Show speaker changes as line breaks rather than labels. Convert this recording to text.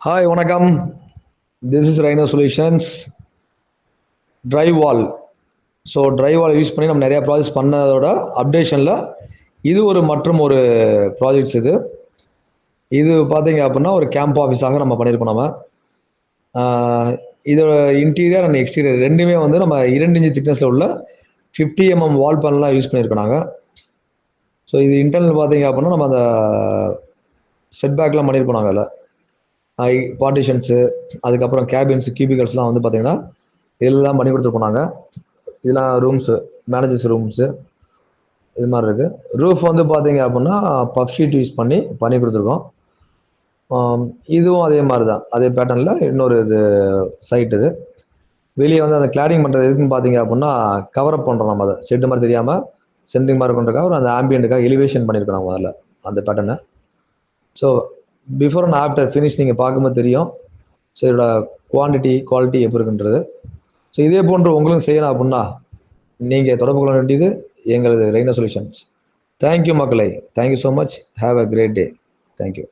Hi வணக்கம். This is rhino solutions try wall. So try wall use பண்ணி நம்ம நிறைய ப்ராஜெக்ட்ஸ் பண்ணதோட அப்டேஷனில் இது ஒரு ப்ராஜெக்ட்ஸ் இது பார்த்தீங்க அப்படின்னா ஒரு கேம்ப் ஆஃபீஸாக நம்ம பண்ணியிருக்கோம். நம்ம இதோட இன்டீரியர் அண்ட் எக்ஸ்டீரியர் ரெண்டுமே வந்து நம்ம 2 இன்ச் திக்னஸில் உள்ள 50 mm வால் பேனலாம் யூஸ் பண்ணியிருக்கோம் நாங்கள். ஸோ இது இன்டர்னல் பார்த்தீங்க அப்படின்னா நம்ம அந்த செட்பேக்லாம் பண்ணியிருக்கோம் நாங்கள். அதில் பார்ட்டிஷன்ஸு, அதுக்கப்புறம் கேபின்ஸு, கியூபிகல்ஸ்லாம் வந்து பார்த்தீங்கன்னா இதெல்லாம் பண்ணி கொடுத்துருப்போம் நாங்கள். இதெல்லாம் ரூம்ஸு, மேனேஜர்ஸ் ரூம்ஸு இது மாதிரி இருக்குது. ரூஃப் வந்து பார்த்தீங்க அப்படின்னா பஃப் ஷீட் யூஸ் பண்ணி கொடுத்துருக்கோம். இதுவும் அதே மாதிரி தான், அதே பேட்டர்னில் இன்னொரு சைட் இது. வெளியே வந்து அந்த கிளாடிங் பண்ணுறது எதுக்குன்னு பார்த்தீங்க அப்படின்னா கவரப் பண்ணுறோம். நம்ம அதை செட்டு மாதிரி தெரியாமல் சென்ட்ரிங் மாதிரி பண்ணுறதுக்காக ஒரு அந்த ஆம்பியன்ட்டுக்காக எலிவேஷன் பண்ணியிருக்கோம் நம்ம அதில் அந்த பேட்டர்னை. So before and after finish நீங்கள் பார்க்கும்போது தெரியும் ஸோ இதோட குவாலிட்டி எப்படி இருக்குன்றது. ஸோ இதே போன்று உங்களுக்கு செய்யணும் அப்படின்னா நீங்கள் தொடர்பு கொள்ள வேண்டியது எங்களது ரைனோ சொல்யூஷன்ஸ். தேங்க்யூ மக்களை. Thank you so much. Have a great day. Thank you.